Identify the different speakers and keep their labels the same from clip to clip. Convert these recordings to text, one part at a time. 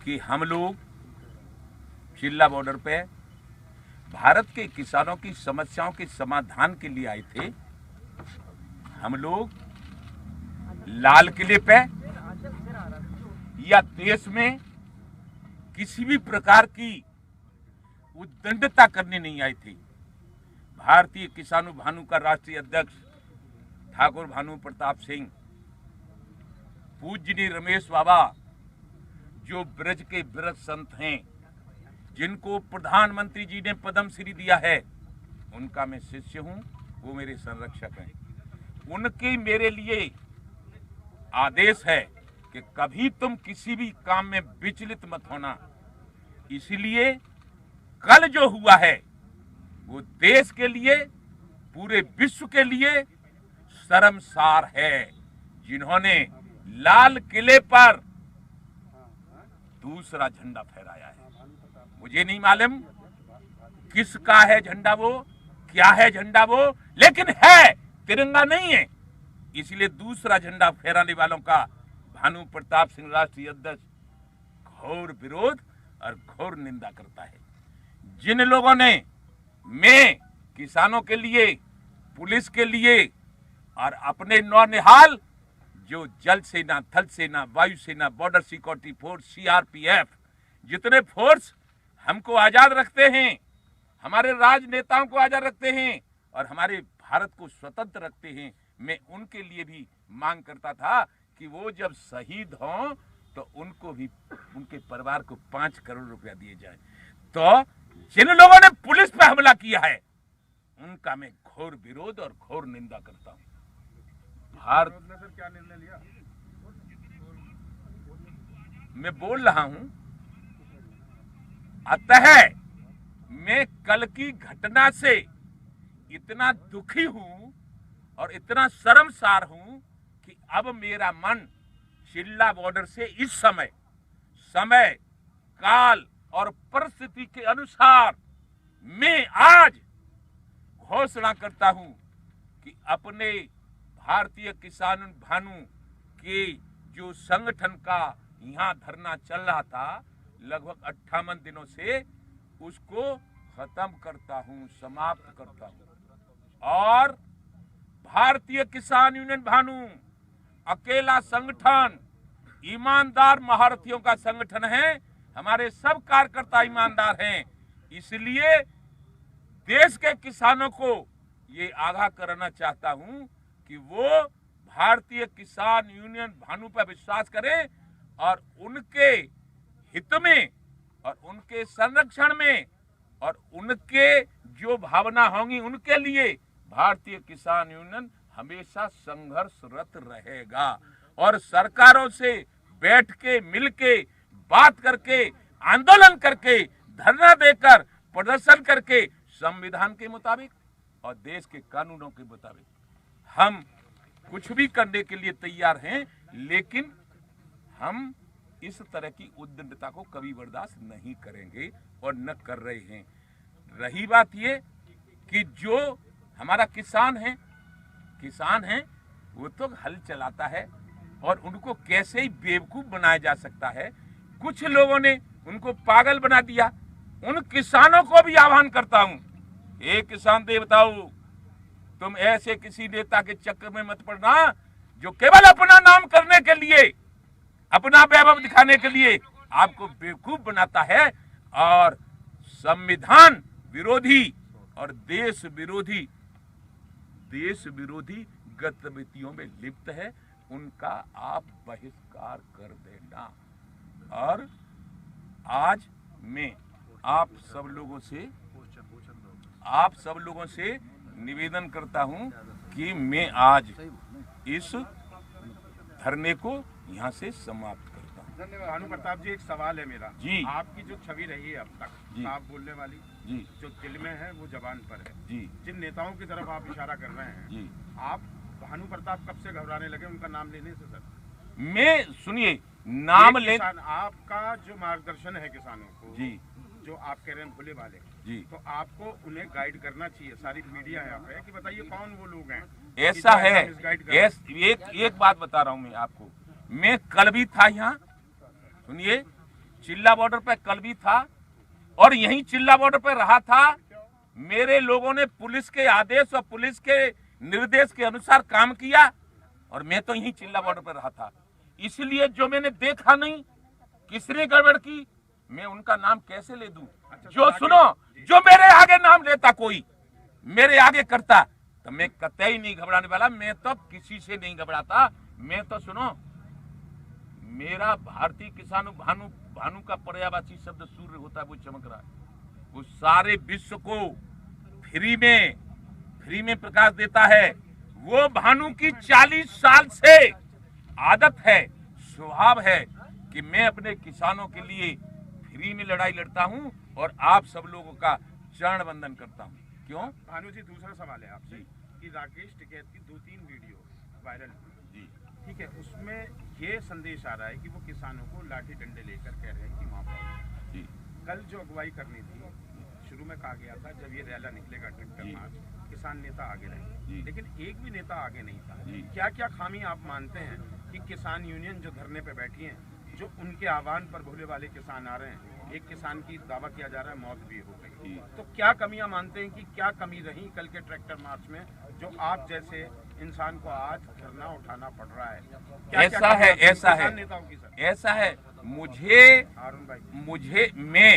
Speaker 1: कि हम लोग चिल्ला बॉर्डर पे भारत के किसानों की समस्याओं के समाधान के लिए आए थे। हम लोग लाल किले पे या देश में किसी भी प्रकार की उद्दंडता करने नहीं आए थे। भारतीय किसानों भानु का राष्ट्रीय अध्यक्ष ठाकुर भानु प्रताप सिंह, पूज्यनीय रमेश बाबा जो ब्रज के ब्रज संत हैं, जिनको प्रधानमंत्री जी ने पद्म श्री दिया है, उनका मैं शिष्य हूं, वो मेरे संरक्षक हैं। उनके मेरे लिए आदेश है कि कभी तुम किसी भी काम में विचलित मत होना। इसलिए कल जो हुआ है वो देश के लिए, पूरे विश्व के लिए शर्मसार है। जिन्होंने लाल किले पर दूसरा झंडा फहराया है, मुझे नहीं मालूम किसका है झंडा वो, क्या है झंडा वो, लेकिन है, तिरंगा नहीं है। इसलिए दूसरा झंडा फहराने वालों का भानु प्रताप सिंह राष्ट्रीय अध्यक्ष घोर विरोध और घोर निंदा करता है। जिन लोगों ने मैं किसानों के लिए, पुलिस के लिए और अपने नौनिहाल जो जल सेना, थल सेना, वायु सेना, बॉर्डर सिक्योरिटी फोर्स, सीआरपीएफ, जितने फोर्स हमको आजाद रखते हैं, हमारे राजनेताओं को आजाद रखते हैं और हमारे भारत को स्वतंत्र रखते हैं, मैं उनके लिए भी मांग करता था कि वो जब शहीद हों तो उनको भी, उनके परिवार को 5 करोड़ रुपया दिए जाए। तो जिन लोगों ने पुलिस पे हमला किया है उनका मैं घोर विरोध और घोर निंदा करता हूं। भारत ने सर क्या निर्णय लिया, मैं बोल रहा हूं। अतः मैं कल की घटना से इतना दुखी हूं और इतना शर्मसार हूं कि अब मेरा मन चिल्ला बॉर्डर से इस समय काल और परिस्थिति के अनुसार मैं आज घोषणा करता हूं कि अपने भारतीय किसान भानु के जो संगठन का यहां धरना चल रहा था लगभग 58 दिनों से, उसको खत्म करता हूं, समाप्त करता हूं। और भारतीय किसान यूनियन भानु अकेला संगठन, ईमानदार महारथियों का संगठन है। हमारे सब कार्यकर्ता ईमानदार हैं। इसलिए देश के किसानों को ये आगाह करना चाहता हूं कि वो भारतीय किसान यूनियन भानु पर विश्वास करें और उनके हित में और उनके संरक्षण में और उनके जो भावना होंगी उनके लिए भारतीय किसान यूनियन हमेशा संघर्षरत रहेगा और सरकारों से बैठ के, मिल के, बात करके, आंदोलन करके, धरना देकर, प्रदर्शन करके, संविधान के मुताबिक और देश के कानूनों के मुताबिक हम कुछ भी करने के लिए तैयार हैं। लेकिन हम इस तरह की उद्दंडता को कभी बर्दाश्त नहीं करेंगे और न कर रहे हैं। रही बात ये कि जो हमारा किसान है वो तो हल चलाता है और उनको कैसे ही बेवकूफ बनाया जा सकता है। कुछ लोगों ने उनको पागल बना दिया। उन किसानों को भी आह्वान करता हूं, एक किसान देवताओं, तुम ऐसे किसी नेता के चक्कर में मत पड़ना जो केवल अपना नाम करने के लिए, अपना वैभव दिखाने के लिए आपको बेवकूफ बनाता है और संविधान विरोधी और देश विरोधी गतिविधियों में लिप्त है। उनका आप बहिष्कार कर देना। और आज मैं आप सब लोगों से निवेदन करता हूं कि मैं आज इस धरने को यहां से समाप्त करता हूं।
Speaker 2: धन्यवाद। भानु प्रताप जी, एक सवाल है मेरा
Speaker 1: जी।
Speaker 2: आपकी जो छवि रही है अब तक, साफ बोलने वाली
Speaker 1: जी,
Speaker 2: जो दिल में है वो जबान पर है
Speaker 1: जी,
Speaker 2: जिन नेताओं की तरफ आप इशारा कर रहे हैं
Speaker 1: जी,
Speaker 2: आप भानु प्रताप कब से घबराने लगे उनका नाम लेने से? सर
Speaker 1: मैं सुनिए, नाम ले,
Speaker 2: आपका जो मार्गदर्शन है किसानों को जी, जो आप कह रहे हैं भोले वाले जी, तो आपको उन्हें गाइड करना चाहिए। सारी मीडिया यहाँ पे कि बताइए कौन वो लोग हैं।
Speaker 1: ऐसा है, एक बात बता रहा हूँ मैं आपको। मैं कल भी था यहाँ, सुनिए, चिल्ला बॉर्डर पे कल भी था और यहीं चिल्ला बॉर्डर पे रहा था। मेरे लोगों ने पुलिस के आदेश और पुलिस के निर्देश के अनुसार काम किया और मैं तो यहीं चिल्ला बॉर्डर पे रहा था। इसलिए जो मैंने देखा नहीं, किसने गड़बड़ की, मैं उनका नाम कैसे ले दूं? जो सुनो, जो मेरे आगे नाम लेता, कोई मेरे आगे करता, तो मैं कतई नहीं घबराने वाला। मैं तो किसी से नहीं घबराता। मैं तो सुनो, मेरा भारतीय किसान भानु का पर्यायवाची शब्द सूर्य होता है, वो चमक रहा है। वो सारे विश्व को फ्री में प्रकाश देता है। वो भानु की 40 साल से आदत है, स्वभाव है कि मैं अपने किसानों के लिए फ्री में लड़ाई लड़ता हूं और आप सब लोगों का चरण वंदन करता हूं। क्यों
Speaker 2: भानु जी, दूसरा सवाल है आपसे कि राकेश टिकैत की 2-3 वीडियो वायरल जी, ठीक है, उसमें ये संदेश आ रहा है कि वो किसानों को लाठी डंडे लेकर कह रहे हैं कि माफ करो जी। कल जो अगुवाई करनी थी, शुरू में कहा गया था जब ये रैला निकलेगा ट्रैक्टर मार्च, किसान नेता आगे रहेंगे, लेकिन एक भी नेता आगे नहीं था। क्या क्या खामी आप मानते हैं कि किसान यूनियन जो धरने पे बैठी है, जो उनके आह्वान पर भोले वाले किसान आ रहे हैं, एक किसान की दावा किया जा रहा है मौत भी हो गई, तो क्या कमियां मानते हैं कि क्या कमी रही कल के ट्रैक्टर मार्च में जो आप जैसे इंसान को आज धरना उठाना पड़ रहा है?
Speaker 1: ऐसा है मुझे मैं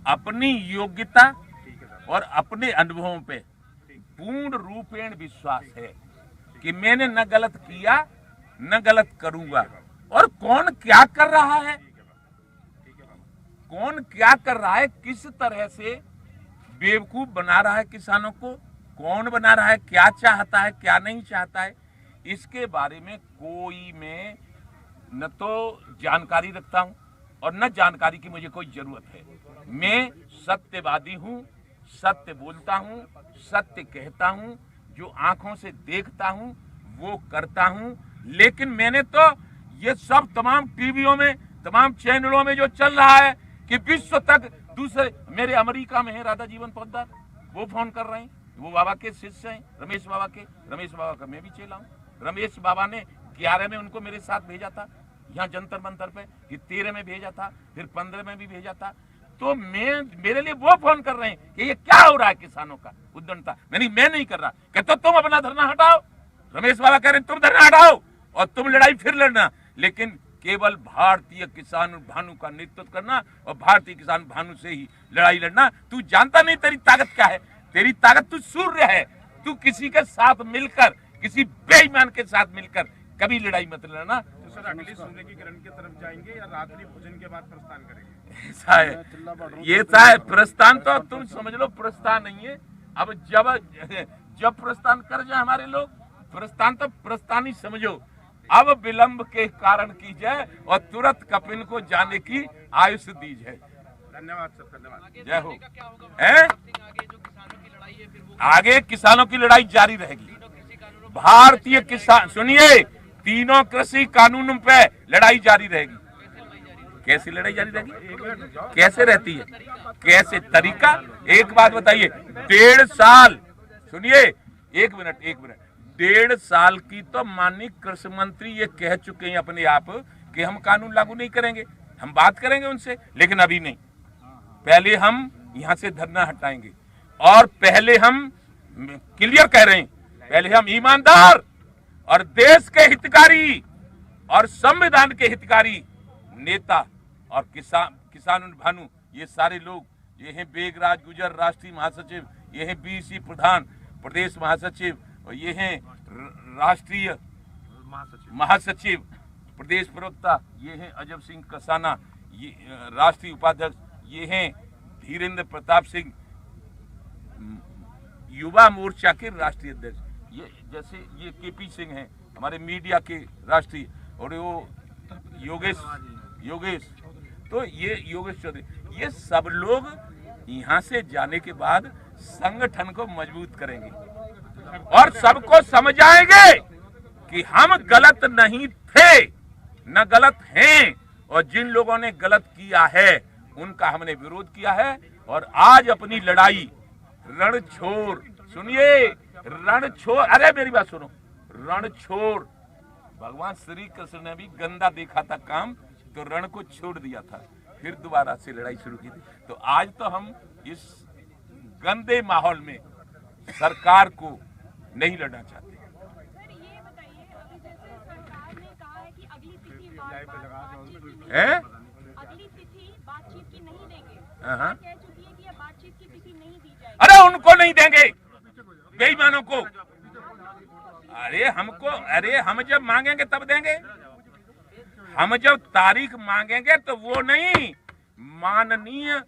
Speaker 1: अपनी योग्यता और अपने अनुभवों पे पूर्ण रूपेण विश्वास है कि मैंने न गलत किया न गलत करूंगा। और कौन क्या कर रहा है, कौन क्या कर रहा है, किस तरह से बेवकूफ बना रहा है किसानों को, कौन बना रहा है, क्या चाहता है क्या नहीं चाहता है, इसके बारे में कोई मैं न तो जानकारी रखता हूं और न जानकारी की मुझे कोई जरूरत है। मैं सत्यवादी हूं, सत्य बोलता हूं, सत्य कहता हूं, जो आंखों से देखता हूं वो करता हूं। लेकिन मैंने तो ये सब तमाम टीवियों में, तमाम चैनलों में जो चल रहा है कि विश्व तक दूसरे, मेरे अमेरिका में है राधा जीवन पोद्दार, वो फोन कर रहे हैं, वो बाबा के शिष्य हैं, रमेश बाबा का मैं भी चेला हूँ। रमेश बाबा ने 11 में उनको मेरे साथ भेजा था यहाँ जंतर मंतर पे, फिर 13 में भेजा था, फिर 15 में भी भेजा था। तो मेरे लिए वो फोन कर रहे हैं कि ये क्या हो रहा है किसानों का उद्दंडता। मैं नहीं कर रहा, कहते तुम अपना धरना हटाओ। रमेश बाबा कह रहे तुम धरना हटाओ और तुम लड़ाई फिर लड़ना, लेकिन केवल भारतीय किसान भानु का नेतृत्व करना और भारतीय किसान भानु से ही लड़ाई लड़ना। तू जानता नहीं तेरी ताकत क्या है, तेरी ताकत तू सूर्य है। तू किसी के साथ मिलकर, किसी बेईमान के साथ मिलकर कभी लड़ाई मत लड़ना।
Speaker 2: तो सर अगली सूर्य की किरण की तरफ जाएंगे या रात्रि भोजन के बाद प्रस्थान करेंगे?
Speaker 1: ऐसा है, ये है प्रस्थान, तो तुम समझ लो प्रस्थान नहीं है। अब जब प्रस्थान कर जाए हमारे लोग, प्रस्थान तो प्रस्थान ही समझो। अब विलंब के कारण की जाए और तुरंत कपिल को जाने की आयुष दी जाए।
Speaker 2: धन्यवाद सर, धन्यवाद।
Speaker 1: जय हो। आगे किसानों की लड़ाई जारी रहेगी। भारतीय किसान, सुनिए, तीनों कृषि कानूनों पे लड़ाई जारी रहेगी। कैसी लड़ाई जारी रहेगी, कैसे रहती है, कैसे तरीका? एक बात बताइए, 1.5 साल, सुनिए, एक मिनट, 1.5 साल की तो माननीय कृषि मंत्री ये कह चुके हैं अपने आप कि हम कानून लागू नहीं करेंगे, हम बात करेंगे उनसे, लेकिन अभी नहीं। पहले हम यहाँ से धरना हटाएंगे और पहले हम क्लियर कह रहे हैं, पहले हम ईमानदार और देश के हितकारी और संविधान के हितकारी नेता और किसान भानु, ये सारे लोग, ये हैं बेगराज गुजर राष्ट्रीय महासचिव, ये हैं बीसी प्रधान प्रदेश महासचिव, और ये हैं राष्ट्रीय महासचिव प्रदेश प्रवक्ता, ये हैं अजब सिंह कसाना, ये राष्ट्रीय उपाध्यक्ष, ये हैं धीरेन्द्र प्रताप सिंह युवा मोर्चा के राष्ट्रीय अध्यक्ष, ये जैसे ये केपी सिंह हैं हमारे मीडिया के राष्ट्रीय, और वो योगेश, तो ये योगेश चौधरी, ये सब लोग यहाँ से जाने के बाद संगठन को मजबूत करेंगे और सबको समझाएंगे कि हम गलत नहीं थे, न गलत हैं, और जिन लोगों ने गलत किया है उनका हमने विरोध किया है। और आज अपनी लड़ाई रण छोड़, सुनिए, रण छोड़, अरे मेरी बात सुनो, रण छोड़, भगवान श्री कृष्ण ने भी गंदा देखा था काम तो रण को छोड़ दिया था। फिर दोबारा से लड़ाई शुरू की थी। तो आज तो हम इस गंदे माहौल में सरकार को नहीं लड़ना चाहते।
Speaker 3: सर ये बताइए, अभी जैसे सरकार ने कहा है कि अगली तिथि बातचीत की नहीं देंगे,
Speaker 1: हाँ।
Speaker 3: कह चुकी है कि अब बातचीत की तिथि नहीं दी जाएगी।
Speaker 1: अरे उनको नहीं देंगे, बेईमानों को। अरे हम जब मांगेंगे तब देंगे। हम जब तारीख मांगेंगे तो वो नहीं, माननीय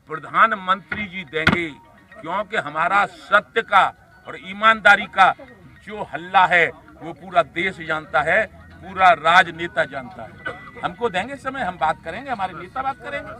Speaker 1: प्रधानमंत्री जी देंगे, क्योंकि हमारा सत्य का और ईमानदारी का जो हल्ला है वो पूरा देश जानता है, पूरा राजनेता जानता है। हमको देंगे समय, हम बात करेंगे, हमारे नेता बात करेंगे।